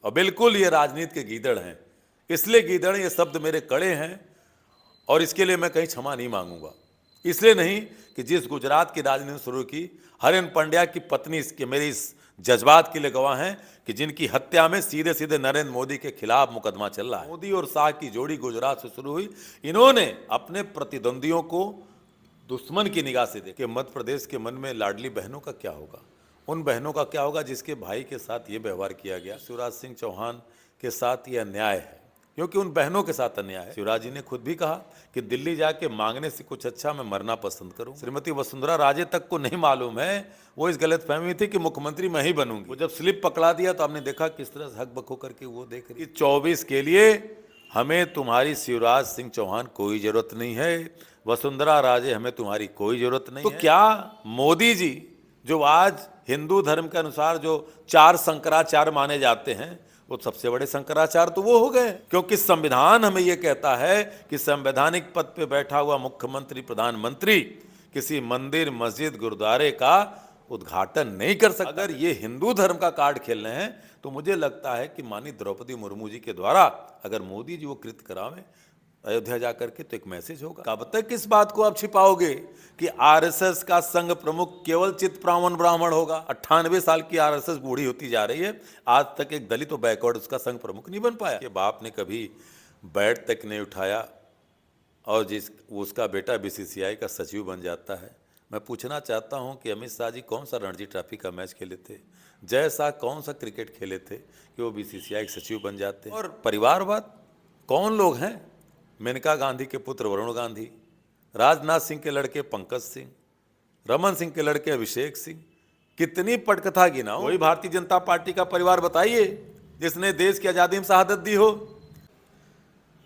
और बिल्कुल ये राजनीति के गीदड़ हैं। इसलिए गीदड़, ये शब्द मेरे कड़े हैं और इसके लिए मैं कहीं क्षमा नहीं मांगूंगा। इसलिए नहीं कि जिस गुजरात की राजनीति शुरू की, हरेन पंड्या की पत्नी इसके मेरे इस जज्बात के लिए गवाह हैं कि जिनकी हत्या में सीधे सीधे नरेंद्र मोदी के खिलाफ मुकदमा चल रहा है। मोदी और शाह की जोड़ी गुजरात से शुरू हुई। इन्होंने अपने प्रतिद्वंदियों को दुश्मन की निगाह से देखे। मध्य प्रदेश के मन में लाडली बहनों का क्या होगा, उन बहनों का क्या होगा जिसके भाई के साथ ये व्यवहार किया गया। शिवराज सिंह चौहान के साथ ये अन्याय है, क्योंकि उन बहनों के साथ अन्याय है। शिवराज जी ने खुद भी कहा कि दिल्ली जाके मांगने से कुछ अच्छा मैं मरना पसंद करूं। श्रीमती वसुंधरा राजे तक को नहीं मालूम है, वो इस गलतफहमी थी कि मुख्यमंत्री मैं ही बनूंगी। वो जब स्लिप पकड़ा दिया तो आपने देखा किस तरह से हक बक होकर के वो देख रही। 24 के लिए हमें तुम्हारी शिवराज सिंह चौहान कोई जरूरत नहीं है, वसुंधरा राजे हमें तुम्हारी कोई जरूरत नहीं है। तो क्या मोदी जी जो आज हिंदू धर्म के अनुसार जो 4 शंकराचार्य माने जाते हैं, वो सबसे बड़े शंकराचार्य तो वो हो गए, क्योंकि संविधान हमें ये कहता है कि संवैधानिक पद पे बैठा हुआ मुख्यमंत्री प्रधानमंत्री किसी मंदिर मस्जिद गुरुद्वारे का उद्घाटन नहीं कर सकता। अगर ये हिंदू धर्म का कार्ड खेल रहे हैं तो मुझे लगता है कि माननीय द्रौपदी मुर्मू जी के द्वारा अगर मोदी जी वो कृत करावें अयोध्या जाकर के, तो एक मैसेज होगा। कब तक इस बात को आप छिपाओगे कि आरएसएस का संघ प्रमुख केवल चित ब्राह्मण होगा? 98 साल की आरएसएस बूढ़ी होती जा रही है, आज तक एक दलित और बैकवर्ड उसका संघ प्रमुख नहीं बन पाया। कि बाप ने कभी बैट तक नहीं उठाया और उसका बेटा बीसीसीआई का सचिव बन जाता है। मैं पूछना चाहता हूं कि अमित शाह जी कौन सा रणजी ट्रॉफी का मैच खेले थे, जय शाह कौन सा क्रिकेट खेले थे कि वो बीसीसीआई के सचिव बन जाते हैं? और परिवारवाद कौन लोग हैं? मेनका गांधी के पुत्र वरुण गांधी, राजनाथ सिंह के लड़के पंकज सिंह, रमन सिंह के लड़के अभिषेक सिंह, कितनी पटकथा गिनाओ। वही भारतीय जनता पार्टी का परिवार बताइए जिसने देश की आज़ादी में शहादत दी हो।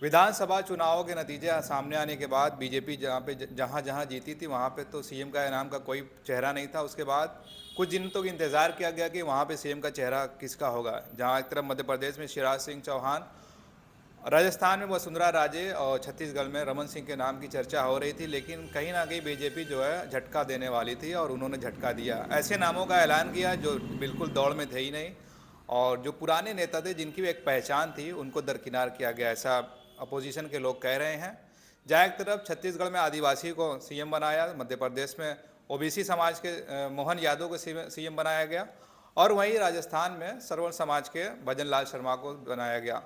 विधानसभा चुनावों के नतीजे सामने आने के बाद बीजेपी जहाँ जहाँ जीती थी वहाँ पे तो सीएम का इनाम का कोई चेहरा नहीं था। उसके बाद कुछ दिन तो इंतज़ार किया गया कि वहाँ पे सीएम का चेहरा किसका होगा। जहाँ एक तरफ मध्य प्रदेश में शिवराज सिंह चौहान, राजस्थान में वसुंधरा राजे और छत्तीसगढ़ में रमन सिंह के नाम की चर्चा हो रही थी, लेकिन कहीं ना कहीं बीजेपी जो है झटका देने वाली थी और उन्होंने झटका दिया। ऐसे नामों का ऐलान किया जो बिल्कुल दौड़ में थे ही नहीं और जो पुराने नेता थे जिनकी भी एक पहचान थी उनको दरकिनार किया गया, ऐसा अपोजिशन के लोग कह रहे हैं। जहाँ एक तरफ छत्तीसगढ़ में आदिवासी को सीएम बनाया, मध्य प्रदेश में ओबीसी समाज के मोहन यादव को सीएम बनाया गया और वहीं राजस्थान में सरवण समाज के भजन लाल शर्मा को बनाया गया।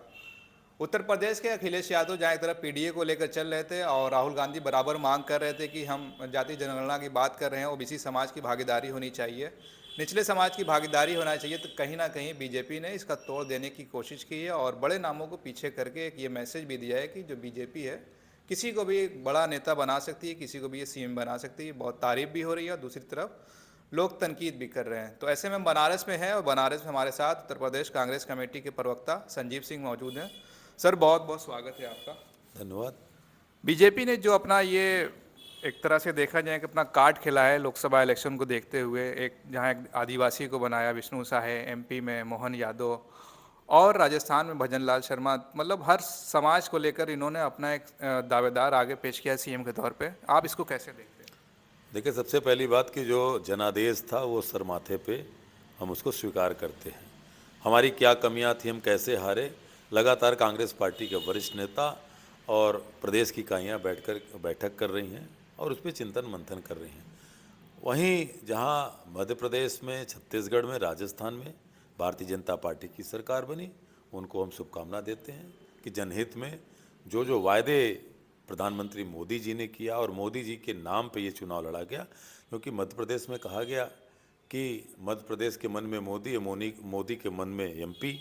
उत्तर प्रदेश के अखिलेश यादव जहाँ एक तरफ पीडीए को लेकर चल रहे थे और राहुल गांधी बराबर मांग कर रहे थे कि हम जाति जनगणना की बात कर रहे हैं, ओबीसी समाज की भागीदारी होनी चाहिए, निचले समाज की भागीदारी होना चाहिए, तो कहीं ना कहीं बीजेपी ने इसका तोड़ देने की कोशिश की है और बड़े नामों को पीछे करके एक ये मैसेज भी दिया है कि जो बीजेपी है किसी को भी बड़ा नेता बना सकती है, किसी को भी ये सीएम बना सकती है। बहुत तारीफ भी हो रही है और दूसरी तरफ लोग तनकीद भी कर रहे हैं। तो ऐसे में हम बनारस में हैं और बनारस में हमारे साथ उत्तर प्रदेश कांग्रेस कमेटी के प्रवक्ता संजीव सिंह मौजूद हैं। सर बहुत बहुत स्वागत है आपका। धन्यवाद। बीजेपी ने जो अपना ये एक तरह से देखा जाए कि अपना कार्ड खेला है लोकसभा इलेक्शन को देखते हुए, एक जहां एक आदिवासी को बनाया विष्णु साहे, एमपी में मोहन यादव और राजस्थान में भजन लाल शर्मा, मतलब हर समाज को लेकर इन्होंने अपना एक दावेदार आगे पेश किया सीएम के तौर पे। आप इसको कैसे देखते हैं? देखिए, सबसे पहली बात कि जो जनादेश था वो सर माथे पे, हम उसको स्वीकार करते हैं। हमारी क्या कमियां थी, हम कैसे हारे, लगातार कांग्रेस पार्टी के वरिष्ठ नेता और प्रदेश की इकाइयाँ बैठक कर रही हैं और उस पर चिंतन मंथन कर रही हैं। वहीं जहां मध्य प्रदेश में, छत्तीसगढ़ में, राजस्थान में भारतीय जनता पार्टी की सरकार बनी, उनको हम शुभकामना देते हैं कि जनहित में जो जो वायदे प्रधानमंत्री मोदी जी ने किया और मोदी जी के नाम पे ये चुनाव लड़ा गया, क्योंकि मध्य प्रदेश में कहा गया कि मध्य प्रदेश के मन में मोदी, मोदी के मन में एमपी,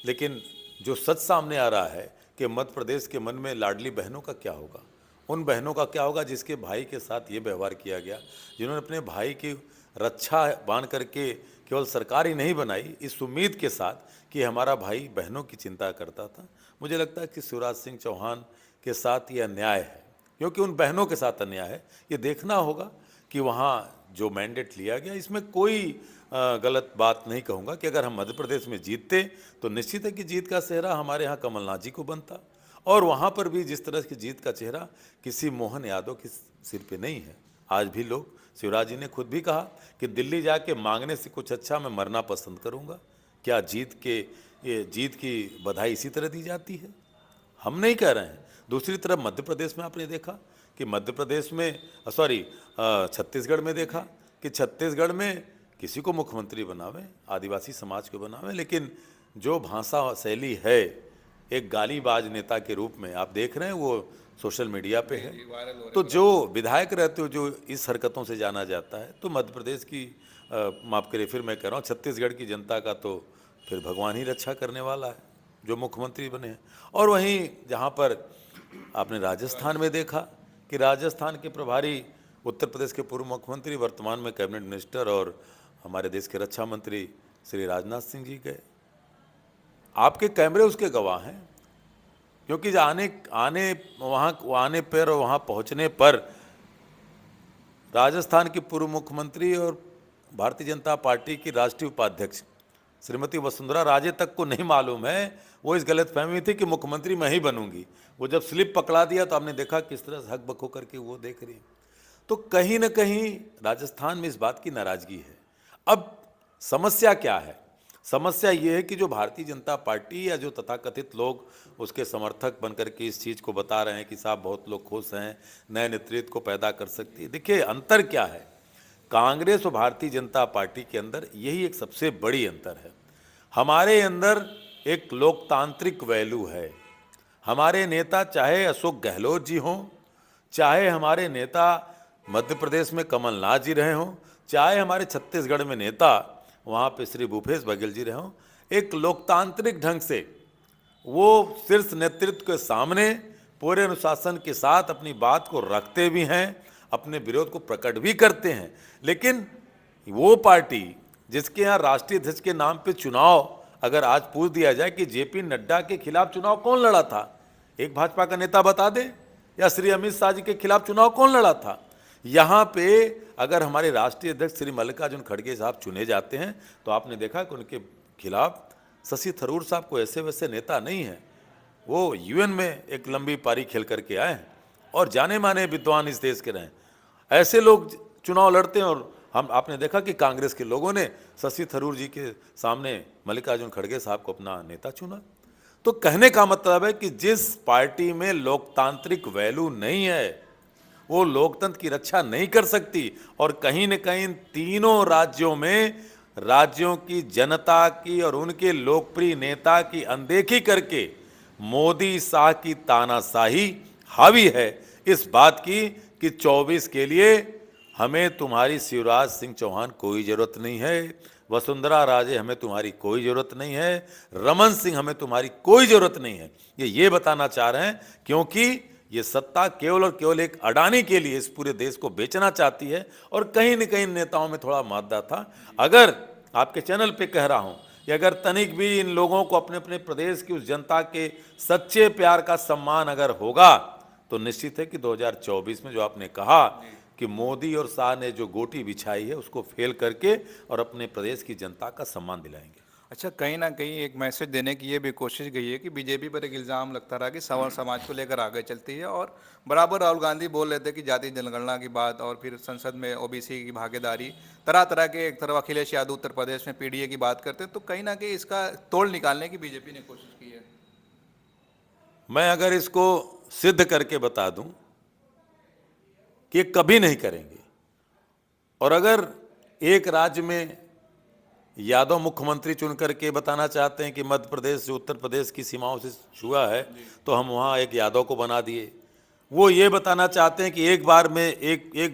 लेकिन जो सच सामने आ रहा है कि मध्य प्रदेश के मन में लाडली बहनों का क्या होगा, उन बहनों का क्या होगा जिसके भाई के साथ ये व्यवहार किया गया, जिन्होंने अपने भाई की रक्षा बांध करके केवल सरकार ही नहीं बनाई इस उम्मीद के साथ कि हमारा भाई बहनों की चिंता करता था। मुझे लगता है कि शिवराज सिंह चौहान के साथ ये अन्याय है, क्योंकि उन बहनों के साथ अन्याय है। ये देखना होगा कि वहाँ जो मैंडेट लिया गया, इसमें कोई गलत बात नहीं कहूँगा कि अगर हम मध्य प्रदेश में जीतते तो निश्चित है कि जीत का सेहरा हमारे यहाँ कमलनाथ जी को बनता, और वहाँ पर भी जिस तरह की जीत का चेहरा किसी मोहन यादव के सिर पे नहीं है। आज भी लोग, शिवराज जी ने खुद भी कहा कि दिल्ली जाके मांगने से कुछ अच्छा मैं मरना पसंद करूँगा। क्या जीत के ये जीत की बधाई इसी तरह दी जाती है? हम नहीं कह रहे हैं। दूसरी तरफ मध्य प्रदेश में आपने देखा कि मध्य प्रदेश में छत्तीसगढ़ में देखा कि छत्तीसगढ़ में किसी को मुख्यमंत्री बनावे, आदिवासी समाज को बनावे, लेकिन जो भाषा शैली है एक गालीबाज नेता के रूप में आप देख रहे हैं, वो सोशल मीडिया पे है। वायरल हो तो जो विधायक रहते हो जो इस हरकतों से जाना जाता है, तो मध्य प्रदेश की माफ़ करिए, फिर मैं कह रहा हूँ छत्तीसगढ़ की जनता का तो फिर भगवान ही रक्षा करने वाला है जो मुख्यमंत्री बने हैं। और वहीं जहाँ पर आपने राजस्थान में देखा कि राजस्थान के प्रभारी उत्तर प्रदेश के पूर्व मुख्यमंत्री वर्तमान में कैबिनेट मिनिस्टर और हमारे देश के रक्षा मंत्री श्री राजनाथ सिंह जी गए। आपके कैमरे उसके गवाह हैं, क्योंकि आने पर और वहाँ पहुँचने पर राजस्थान की पूर्व मुख्यमंत्री और भारतीय जनता पार्टी की राष्ट्रीय उपाध्यक्ष श्रीमती वसुंधरा राजे तक को नहीं मालूम है, वो इस गलतफहमी थी कि मुख्यमंत्री मैं ही बनूंगी। वो जब स्लिप पकड़ा दिया तो आपने देखा किस तरह से हक बक होकर के वो देख रही। तो कहीं ना कहीं राजस्थान में इस बात की नाराजगी है। अब समस्या क्या है? समस्या ये है कि जो भारतीय जनता पार्टी या जो तथाकथित लोग उसके समर्थक बनकर के इस चीज़ को बता रहे हैं कि साहब बहुत लोग खुश हैं, नए नेतृत्व को पैदा कर सकती है। देखिए अंतर क्या है, कांग्रेस और भारतीय जनता पार्टी के अंदर यही एक सबसे बड़ी अंतर है। हमारे अंदर एक लोकतांत्रिक वैल्यू है। हमारे नेता चाहे अशोक गहलोत जी हों, चाहे हमारे नेता मध्य प्रदेश में कमलनाथ जी रहे हों, चाहे हमारे छत्तीसगढ़ में नेता वहाँ पे श्री भूपेश बघेल जी रहे हों, एक लोकतांत्रिक ढंग से वो शीर्ष नेतृत्व के सामने पूरे अनुशासन के साथ अपनी बात को रखते भी हैं, अपने विरोध को प्रकट भी करते हैं। लेकिन वो पार्टी जिसके यहाँ राष्ट्रीय अध्यक्ष के नाम पे चुनाव अगर आज पूछ दिया जाए कि जेपी नड्डा के खिलाफ चुनाव कौन लड़ा था, एक भाजपा का नेता बता दे, या श्री अमित शाह जी के खिलाफ चुनाव कौन लड़ा था। यहाँ पे अगर हमारे राष्ट्रीय अध्यक्ष श्री मल्लिकार्जुन खड़गे साहब चुने जाते हैं तो आपने देखा कि उनके खिलाफ शशि थरूर साहब को ऐसे वैसे नेता नहीं है, वो यूएन में एक लंबी पारी खेल करके आए हैं और जाने माने विद्वान इस देश के रहे। ऐसे लोग चुनाव लड़ते हैं और आपने देखा कि कांग्रेस के लोगों ने शशि थरूर जी के सामने मल्लिकार्जुन खड़गे साहब को अपना नेता चुना। तो कहने का मतलब है कि जिस पार्टी में लोकतांत्रिक वैल्यू नहीं है वो लोकतंत्र की रक्षा नहीं कर सकती। और कहीं न कहीं तीनों राज्यों में राज्यों की जनता की और उनके लोकप्रिय नेता की अनदेखी करके मोदी शाह की तानाशाही हावी है इस बात की कि 24 के लिए हमें तुम्हारी शिवराज सिंह चौहान कोई ज़रूरत नहीं है, वसुंधरा राजे हमें तुम्हारी कोई ज़रूरत नहीं है, रमन सिंह हमें तुम्हारी कोई ज़रूरत नहीं है। ये बताना चाह रहे हैं क्योंकि ये सत्ता केवल और केवल एक अडानी के लिए इस पूरे देश को बेचना चाहती है। और कहीं न कहीं नेताओं में थोड़ा मादा था। अगर आपके चैनल पे कह रहा हूँ कि अगर तनिक भी इन लोगों को अपने अपने प्रदेश की उस जनता के सच्चे प्यार का सम्मान अगर होगा तो निश्चित है कि 2024 में जो आपने कहा कि मोदी और शाह ने जो गोटी बिछाई है उसको फेल करके और अपने प्रदेश की जनता का सम्मान दिलाएंगे। अच्छा, कहीं ना कहीं एक मैसेज देने की ये भी कोशिश गई है कि बीजेपी पर एक इल्ज़ाम लगता रहा कि सवर्ण समाज को लेकर आगे चलती है और बराबर राहुल गांधी बोल रहे थे कि जाति जनगणना की बात और फिर संसद में ओबीसी की भागीदारी, तरह तरह के एक तरफ अखिलेश यादव उत्तर प्रदेश में पीडीए की बात करते हैं, तो कहीं ना कहीं इसका तोड़ निकालने की बीजेपी ने कोशिश की है। मैं अगर इसको सिद्ध करके बता दूं कि ये कभी नहीं करेंगे, और अगर एक राज्य में यादव मुख्यमंत्री चुन करके बताना चाहते हैं कि मध्य प्रदेश जो उत्तर प्रदेश की सीमाओं से छुआ है तो हम वहाँ एक यादव को बना दिए, वो ये बताना चाहते हैं कि एक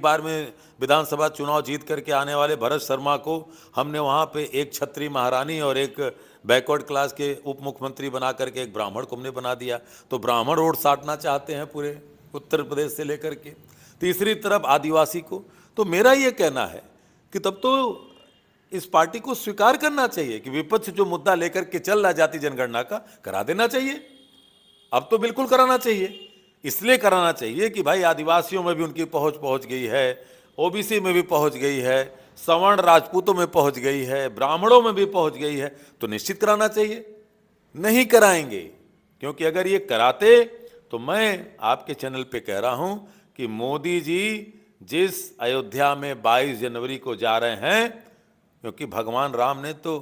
बार में विधानसभा चुनाव जीत करके आने वाले भरत शर्मा को हमने वहाँ पे एक क्षत्रिय महारानी और एक बैकवर्ड क्लास के उप मुख्यमंत्री बना करके एक ब्राह्मण को हमने बना दिया, तो ब्राह्मण वोट साटना चाहते हैं पूरे उत्तर प्रदेश से लेकर के। तीसरी तरफ आदिवासी को, तो मेरा ये कहना है कि तब तो इस पार्टी को स्वीकार करना चाहिए कि विपक्ष जो मुद्दा लेकर के चल रहा जाति जनगणना का करा देना चाहिए। अब तो बिल्कुल कराना चाहिए, इसलिए कराना चाहिए कि भाई आदिवासियों में भी उनकी पहुंच गई है, ओबीसी में भी पहुंच गई है, सवर्ण राजपूतों में पहुंच गई है, ब्राह्मणों में भी पहुंच गई है, तो निश्चित कराना चाहिए। नहीं कराएंगे, क्योंकि अगर ये कराते तो मैं आपके चैनल पे कह रहा हूं कि मोदी जी जिस अयोध्या में 22 जनवरी को जा रहे हैं, क्योंकि भगवान राम ने तो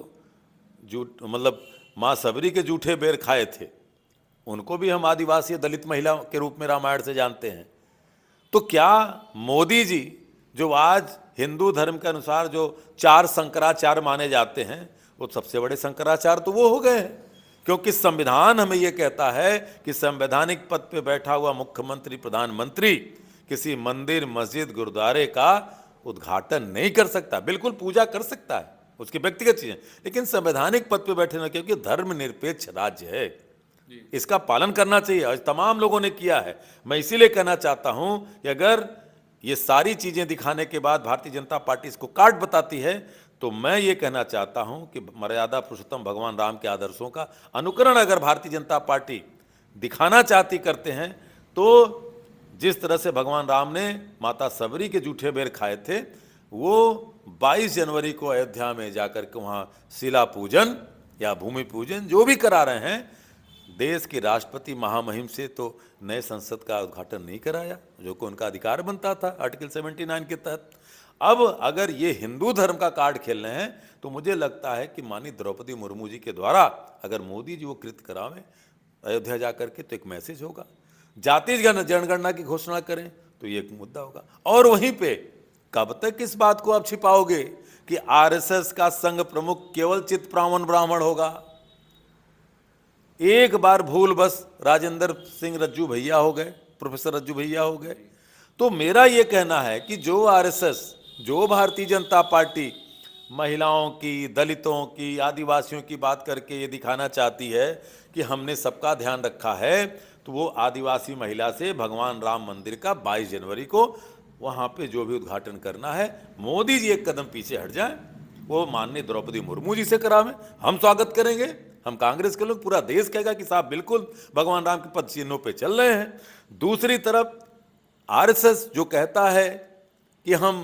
माँ सबरी के जूठे बेर खाए थे, उनको भी हम आदिवासी दलित महिला के रूप में रामायण से जानते हैं। तो क्या मोदी जी जो आज हिंदू धर्म के अनुसार जो 4 शंकराचार्य माने जाते हैं, वो सबसे बड़े शंकराचार्य तो वो हो गए हैं, क्योंकि संविधान हमें ये कहता है कि संवैधानिक पद पे बैठा हुआ मुख्यमंत्री प्रधानमंत्री किसी मंदिर मस्जिद गुरुद्वारे का उद्घाटन नहीं कर सकता। बिल्कुल पूजा कर सकता है, उसकी व्यक्तिगत चीजें, लेकिन संवैधानिक पद पे बैठे ना, क्योंकि धर्मनिरपेक्ष राज्य है, इसका पालन करना चाहिए। आज तमाम लोगों ने किया है। मैं इसीलिए कहना चाहता हूं कि अगर ये सारी चीजें दिखाने के बाद भारतीय जनता पार्टी इसको काट बताती है, तो मैं ये कहना चाहता हूं कि मर्यादा पुरुषोत्तम भगवान राम के आदर्शों का अनुकरण अगर भारतीय जनता पार्टी दिखाना चाहती करते हैं, तो जिस तरह से भगवान राम ने माता सबरी के जूठे बेर खाए थे, वो 22 जनवरी को अयोध्या में जाकर के वहाँ शिला पूजन या भूमि पूजन जो भी करा रहे हैं, देश के राष्ट्रपति महामहिम से तो नए संसद का उद्घाटन नहीं कराया, जो कि उनका अधिकार बनता था आर्टिकल 79 के तहत। अब अगर ये हिंदू धर्म का कार्ड खेल रहे हैं, तो मुझे लगता है कि माननीय द्रौपदी मुर्मू जी के द्वारा अगर मोदी जी वो कृत करावें अयोध्या जाकर के, तो एक मैसेज होगा। जाति जनगणना की घोषणा करें तो ये एक मुद्दा होगा। और वहीं पे कब तक इस बात को आप छिपाओगे कि आरएसएस का संघ प्रमुख केवल चित्पावन ब्राह्मण होगा? एक बार भूल बस राजेंद्र सिंह रज्जू भैया हो गए, प्रोफेसर रज्जू भैया हो गए। तो मेरा यह कहना है कि जो आरएसएस, जो भारतीय जनता पार्टी महिलाओं की, दलितों की, आदिवासियों की बात करके ये दिखाना चाहती है कि हमने सबका ध्यान रखा है, तो वो आदिवासी महिला से भगवान राम मंदिर का 22 जनवरी को वहाँ पे जो भी उद्घाटन करना है, मोदी जी एक कदम पीछे हट जाएं, वो माननीय द्रौपदी मुर्मू जी से करावें, हम स्वागत करेंगे। हम कांग्रेस के लोग, पूरा देश कहेगा कि साहब बिल्कुल भगवान राम के पद चिन्हों पे चल रहे हैं। दूसरी तरफ आरएसएस जो कहता है कि हम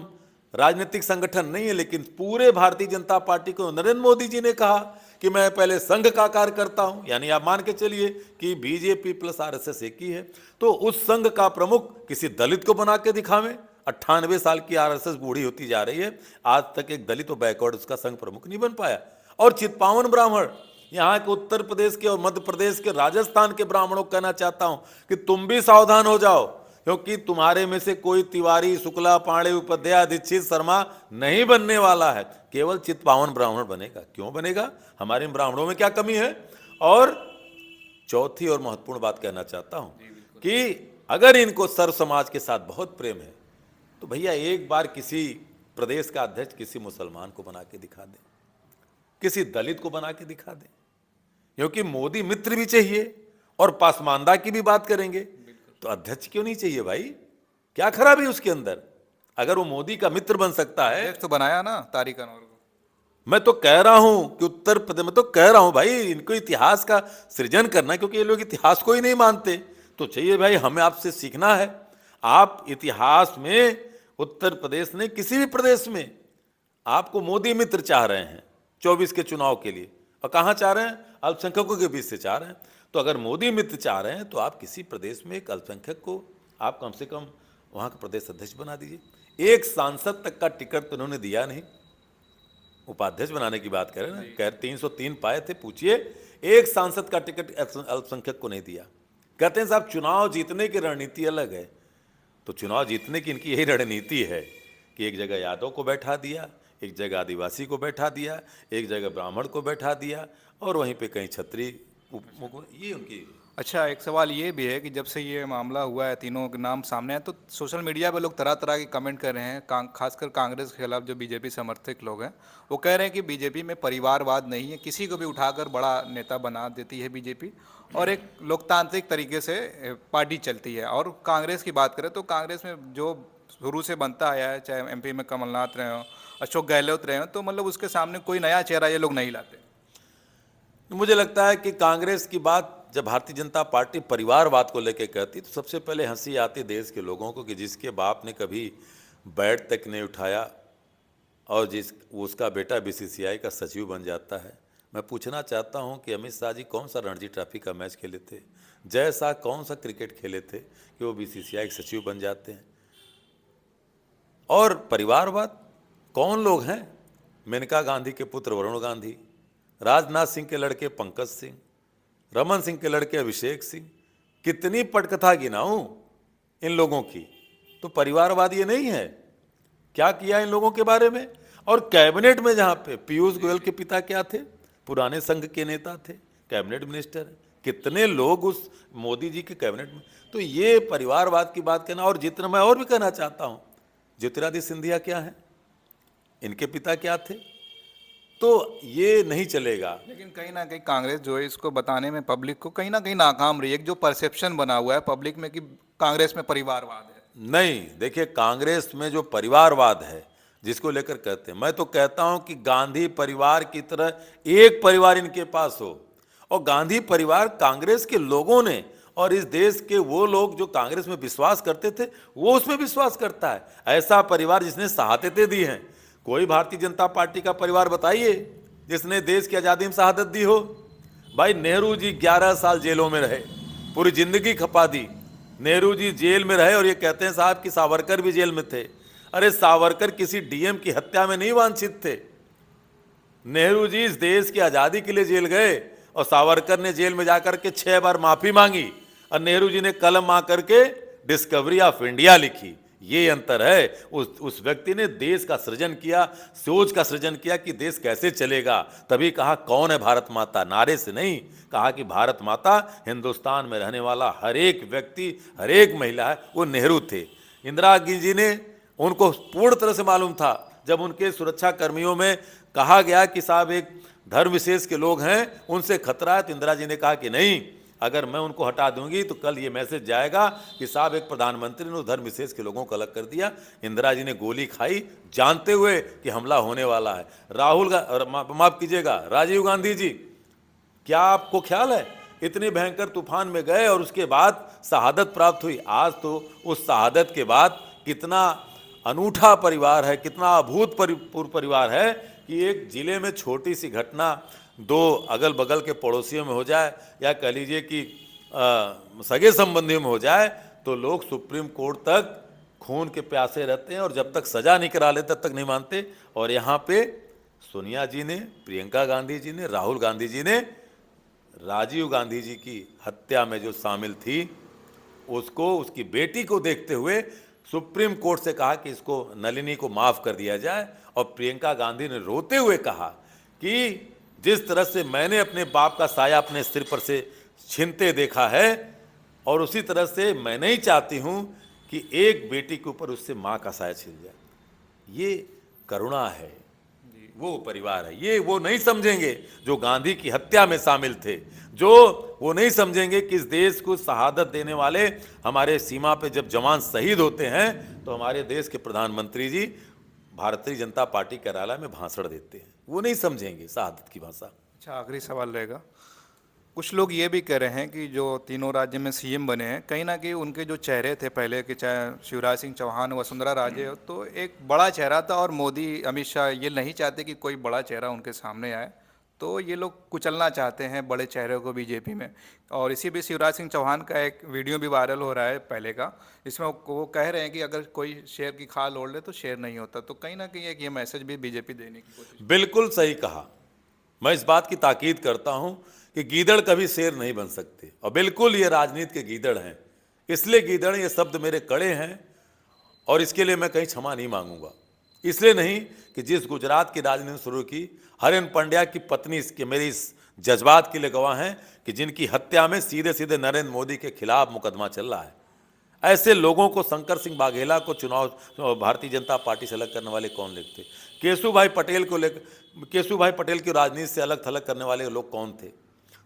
राजनीतिक संगठन नहीं है, लेकिन पूरे भारतीय जनता पार्टी को नरेंद्र मोदी जी ने कहा कि मैं पहले संघ का कार्य करता हूं, यानी आप मान के चलिए कि बीजेपी प्लस आरएसएस एक ही है। तो उस संघ का प्रमुख किसी दलित को बना के दिखावें। 98 साल की आरएसएस बूढ़ी होती जा रही है, आज तक एक दलित और बैकवर्ड उसका संघ प्रमुख नहीं बन पाया। और चित्पावन ब्राह्मण, यहाँ के उत्तर प्रदेश के और मध्य प्रदेश के, राजस्थान के ब्राह्मणों को कहना चाहता हूं कि तुम भी सावधान हो जाओ, क्योंकि तुम्हारे में से कोई तिवारी, शुक्ला, पांडे, उपाध्याय, दीक्षित, शर्मा नहीं बनने वाला है, केवल चित्पावन ब्राह्मण बनेगा। क्यों बनेगा? हमारे ब्राह्मणों में क्या कमी है? और चौथी और महत्वपूर्ण बात कहना चाहता हूं कि अगर इनको सर्व समाज के साथ बहुत प्रेम है, तो भैया एक बार किसी प्रदेश का अध्यक्ष किसी मुसलमान को बना के दिखा दे, किसी दलित को बना के दिखा दे, क्योंकि मोदी मित्र भी चाहिए और पासमानदा की भी बात करेंगे, तो अध्यक्ष क्यों नहीं चाहिए भाई? क्या खराबी उसके अंदर? अगर वो मोदी का मित्र बन सकता है, तो बनाया ना तारिक अनवर को। मैं तो कह रहा हूं कि उत्तर प्रदेश में, तो कह रहा हूं भाई इनको इतिहास का सृजन करना, क्योंकि ये लोग इतिहास को ही नहीं मानते, तो चाहिए भाई हमें आपसे सीखना है। आप इतिहास में उत्तर प्रदेश ने, किसी भी प्रदेश में आपको मोदी मित्र चाह रहे हैं 24 के चुनाव के लिए, और कहां चाह रहे हैं? अल्पसंख्यकों के बीच से चाह रहे हैं। तो अगर मोदी मित्र चाह रहे हैं, तो आप किसी प्रदेश में एक अल्पसंख्यक को आप कम से कम वहां का प्रदेश अध्यक्ष बना दीजिए। एक सांसद तक का टिकट तो उन्होंने दिया नहीं, उपाध्यक्ष बनाने की बात करें ना, कह 303 पाए थे, पूछिए, एक सांसद का टिकट अल्पसंख्यक को नहीं दिया। कहते हैं साहब चुनाव जीतने की रणनीति अलग है, तो चुनाव जीतने की इनकी यही रणनीति है कि एक जगह यादव को बैठा दिया, एक जगह आदिवासी को बैठा दिया, एक जगह ब्राह्मण को बैठा दिया, और वहीं पे कहीं छत्री, ये उनकी। अच्छा, एक सवाल ये भी है कि जब से ये मामला हुआ है, तीनों के नाम सामने आए, तो सोशल मीडिया पे लोग तरह तरह के कमेंट कर रहे हैं, खासकर कांग्रेस के खिलाफ जो बीजेपी समर्थक लोग हैं, वो कह रहे हैं कि बीजेपी में परिवारवाद नहीं है, किसी को भी उठाकर बड़ा नेता बना देती है बीजेपी, और एक लोकतांत्रिक तरीके से पार्टी चलती है। और कांग्रेस की बात करें तो कांग्रेस में जो शुरू से बनता आया है, चाहे एमपी में कमलनाथ रहे हों, अशोक गहलोत रहे हों, तो मतलब उसके सामने कोई नया चेहरा ये लोग नहीं लाते। मुझे लगता है कि कांग्रेस की बात जब भारतीय जनता पार्टी परिवारवाद को लेकर कहती, तो सबसे पहले हंसी आती देश के लोगों को कि जिसके बाप ने कभी बैट तक नहीं उठाया और उसका बेटा बीसीसीआई का सचिव बन जाता है। मैं पूछना चाहता हूं कि अमित शाह जी कौन सा रणजी ट्रॉफी का मैच खेले थे, जय शाह कौन सा क्रिकेट खेले थे कि वो बीसीसीआई के सचिव बन जाते हैं? और परिवारवाद कौन लोग हैं? मेनका गांधी के पुत्र वरुण गांधी, राजनाथ सिंह के लड़के पंकज सिंह, रमन सिंह के लड़के अभिषेक सिंह, कितनी पटकथा गिनाऊं इन लोगों की। तो परिवारवाद ये नहीं है। क्या किया इन लोगों के बारे में। और कैबिनेट में जहां पे पीयूष गोयल के पिता क्या थे, पुराने संघ के नेता थे, कैबिनेट मिनिस्टर है, कितने लोग उस मोदी जी के कैबिनेट में। तो ये परिवारवाद की बात कहना। और जितना मैं और भी कहना चाहता हूं, ज्योतिरादित्य सिंधिया क्या है, इनके पिता क्या थे। तो ये नहीं चलेगा। लेकिन कहीं ना कहीं कांग्रेस जो है इसको बताने में पब्लिक को कहीं ना कहीं नाकाम रही है। एक जो परसेप्शन बना हुआ है पब्लिक में कि कांग्रेस में परिवारवाद है। नहीं, देखिए कांग्रेस में जो परिवारवाद है जिसको लेकर कहते हैं, मैं तो कहता हूं कि गांधी परिवार की तरह एक परिवार इनके पास हो। और गांधी परिवार कांग्रेस के लोगों ने और इस देश के वो लोग जो कांग्रेस में विश्वास करते थे वो उसमें विश्वास करता है। ऐसा परिवार जिसने शहादतें दी हैं, कोई भारतीय जनता पार्टी का परिवार बताइए जिसने देश की आज़ादी में शहादत दी हो। भाई नेहरू जी 11 साल जेलों में रहे, पूरी जिंदगी खपा दी। नेहरू जी जेल में रहे और ये कहते हैं साहब कि सावरकर भी जेल में थे। अरे सावरकर किसी डीएम की हत्या में नहीं वांछित थे। नेहरू जी इस देश की आज़ादी के लिए जेल गए और सावरकर ने जेल में जाकर के 6 बार माफी मांगी और नेहरू जी ने कलम आ करके डिस्कवरी ऑफ इंडिया लिखी। ये अंतर है। उस व्यक्ति ने देश का सृजन किया, सोच का सृजन किया कि देश कैसे चलेगा। तभी कहा कौन है भारत माता, नारे से नहीं, कहा कि भारत माता हिंदुस्तान में रहने वाला हर एक व्यक्ति, हर एक महिला है। वो नेहरू थे। इंदिरा गांधी जी ने, उनको पूर्ण तरह से मालूम था जब उनके सुरक्षा कर्मियों में कहा गया कि साहब एक धर्म विशेष के लोग हैं, उनसे खतरा है, तो इंदिरा जी ने कहा कि नहीं, अगर मैं उनको हटा दूंगी तो कल ये मैसेज जाएगा कि साहब एक प्रधानमंत्री ने उस धर्म विशेष के लोगों को अलग कर दिया। इंदिरा जी ने गोली खाई जानते हुए कि हमला होने वाला है। माफ कीजिएगा, राजीव गांधी जी, क्या आपको ख्याल है इतने भयंकर तूफान में गए और उसके बाद शहादत प्राप्त हुई। आज तो उस शहादत के बाद कितना अनूठा परिवार है, कितना अभूतपूर्व परिवार है कि एक जिले में छोटी सी घटना 2 अगल बगल के पड़ोसियों में हो जाए या कह लीजिए कि सगे संबंधियों में हो जाए तो लोग सुप्रीम कोर्ट तक खून के प्यासे रहते हैं और जब तक सजा नहीं करा लेते तब तक नहीं मानते। और यहाँ पे सोनिया जी ने, प्रियंका गांधी जी ने, राहुल गांधी जी ने राजीव गांधी जी की हत्या में जो शामिल थी उसको, उसकी बेटी को देखते हुए सुप्रीम कोर्ट से कहा कि इसको, नलिनी को माफ कर दिया जाए। और प्रियंका गांधी ने रोते हुए कहा कि जिस तरह से मैंने अपने बाप का साया अपने सिर पर से छीनते देखा है और उसी तरह से मैं नहीं चाहती हूं कि एक बेटी के ऊपर उससे मां का साया छिन जाए। ये करुणा है, वो परिवार है। ये वो नहीं समझेंगे जो गांधी की हत्या में शामिल थे, जो वो नहीं समझेंगे कि इस देश को शहादत देने वाले हमारे सीमा पे जब जवान शहीद होते हैं तो हमारे देश के प्रधानमंत्री जी भारतीय जनता पार्टी कार्यालय में भाषण देते हैं। वो नहीं समझेंगे शहादत की भाषा। अच्छा, आखिरी सवाल रहेगा। कुछ लोग ये भी कह रहे हैं कि जो तीनों राज्य में सीएम बने हैं, कहीं ना कहीं उनके जो चेहरे थे पहले के, चाहे शिवराज सिंह चौहान, वसुंधरा राजे, तो एक बड़ा चेहरा था और मोदी, अमित शाह ये नहीं चाहते कि कोई बड़ा चेहरा उनके सामने आए, तो ये लोग कुचलना चाहते हैं बड़े चेहरे को बीजेपी में। और इसी बीच शिवराज सिंह चौहान का एक वीडियो भी वायरल हो रहा है पहले का, इसमें वो कह रहे हैं कि अगर कोई शेर की खाल ओढ़ ले तो शेर नहीं होता। तो कहीं ना कहीं एक ये मैसेज भी बीजेपी देने की कोशिश। बिल्कुल सही कहा। मैं इस बात की ताकीद करता हूं कि गीदड़ कभी शेर नहीं बन सकते और बिल्कुल ये राजनीति के गीदड़ हैं। इसलिए गीदड़, ये शब्द मेरे कड़े हैं और इसके लिए मैं कहीं क्षमा नहीं मांगूंगा। इसलिए नहीं कि जिस गुजरात की राजनीति शुरू की, हरेन पंड्या की पत्नी इसके, मेरे इस जज्बात के लिए गवाह हैं कि जिनकी हत्या में सीधे सीधे नरेंद्र मोदी के खिलाफ मुकदमा चल रहा है। ऐसे लोगों को, शंकर सिंह वाघेला को चुनाव भारतीय जनता पार्टी से अलग करने वाले कौन लिखते? केशुभाई पटेल को लेकर, केशुभाई पटेल की राजनीति से अलग थलग करने वाले लोग कौन थे?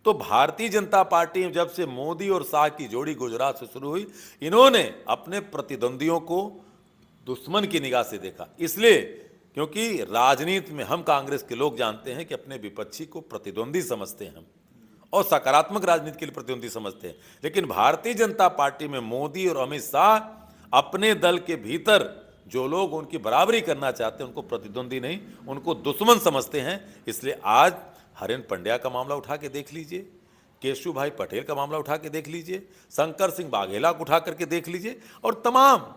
तो भारतीय जनता पार्टी जब से मोदी और शाह की जोड़ी गुजरात से शुरू हुई, इन्होंने अपने प्रतिद्वंदियों को दुश्मन की निगाह से देखा। इसलिए क्योंकि राजनीति में हम कांग्रेस के लोग जानते हैं कि अपने विपक्षी को प्रतिद्वंदी समझते हैं हम, और सकारात्मक राजनीति के लिए प्रतिद्वंदी समझते हैं। लेकिन भारतीय जनता पार्टी में मोदी और अमित शाह अपने दल के भीतर जो लोग उनकी बराबरी करना चाहते हैं उनको प्रतिद्वंदी नहीं, उनको दुश्मन समझते हैं। इसलिए आज हरेन पंड्या का मामला उठा के देख लीजिए, केशुभाई पटेल का मामला उठा के देख लीजिए, शंकर सिंह वाघेला को उठा करके देख लीजिए, और तमाम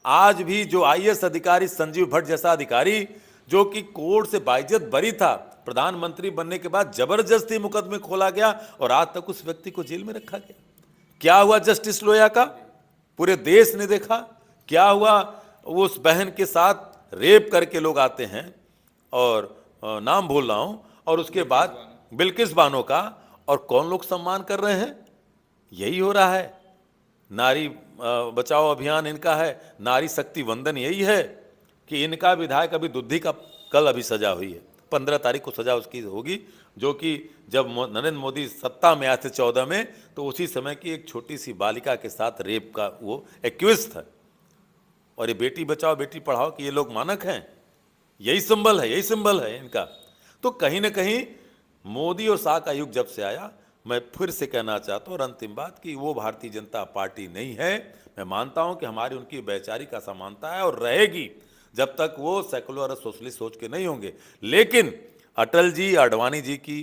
आज भी जो आईएएस अधिकारी संजीव भट्ट जैसा अधिकारी जो कि कोर्ट से बाइज्जत बरी था, प्रधानमंत्री बनने के बाद जबरदस्ती मुकदमे खोला गया और आज तक उस व्यक्ति को जेल में रखा गया। क्या हुआ जस्टिस लोया का? पूरे देश ने देखा। क्या हुआ उस बहन के साथ रेप करके लोग आते हैं और नाम भूल रहा हूं, और उसके बाद बिल्किस बानो का, और कौन लोग सम्मान कर रहे हैं? यही हो रहा है। नारी बचाओ अभियान इनका है, नारी शक्ति वंदन यही है कि इनका विधायक अभी दुद्धि का कल अभी सजा हुई है, 15 तारीख को सजा उसकी होगी, जो कि जब नरेंद्र मोदी सत्ता में आए थे 14 में, तो उसी समय की एक छोटी सी बालिका के साथ रेप का वो एक्यूज था। और ये बेटी बचाओ बेटी पढ़ाओ कि ये लोग मानक हैं, यही सिंबल है, यही सिंबल है इनका। तो कहीं ना कहीं मोदी और शाह का युग जब से आया, मैं फिर से कहना चाहता हूँ और अंतिम बात कि वो भारतीय जनता पार्टी नहीं है। मैं मानता हूँ कि हमारी उनकी वैचारिक असमानता है और रहेगी जब तक वो सेकुलर और सोशलिस्ट सोच के नहीं होंगे। लेकिन अटल जी, आडवाणी जी की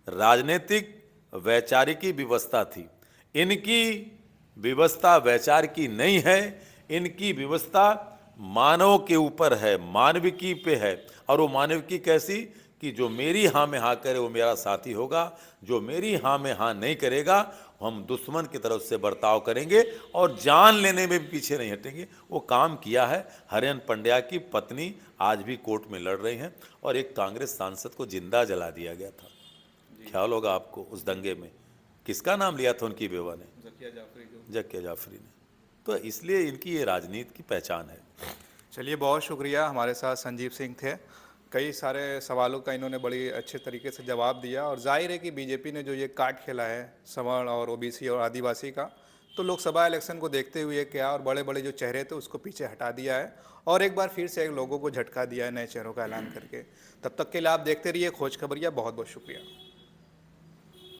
राजनीतिक वैचारिकी व्यवस्था थी, इनकी व्यवस्था वैचार की नहीं है, इनकी व्यवस्था मानव के ऊपर है, मानविकी पे है। और वो मानविकी कैसी कि जो मेरी हाँ में हाँ करे वो मेरा साथी होगा, जो मेरी हाँ में हाँ नहीं करेगा हम दुश्मन की तरफ से बर्ताव करेंगे और जान लेने में भी पीछे नहीं हटेंगे। वो काम किया है। हरेन पंड्या की पत्नी आज भी कोर्ट में लड़ रही हैं और एक कांग्रेस सांसद को जिंदा जला दिया गया था। ख्याल होगा आपको उस दंगे में किसका नाम लिया था उनकी बेवा ने? जकिया जाफरी ने। तो इसलिए इनकी ये राजनीति की पहचान है। चलिए, बहुत शुक्रिया। हमारे साथ संजीव सिंह थे। कई सारे सवालों का इन्होंने बड़ी अच्छे तरीके से जवाब दिया और जाहिर है कि बीजेपी ने जो ये कार्ड खेला है सवर्ण और ओबीसी और आदिवासी का, तो लोकसभा इलेक्शन को देखते हुए क्या और बड़े बड़े जो चेहरे थे उसको पीछे हटा दिया है और एक बार फिर से लोगों को झटका दिया है नए चेहरों का ऐलान करके। तब तक के लिए आप देखते रहिए खोज खबरिया। बहुत बहुत शुक्रिया।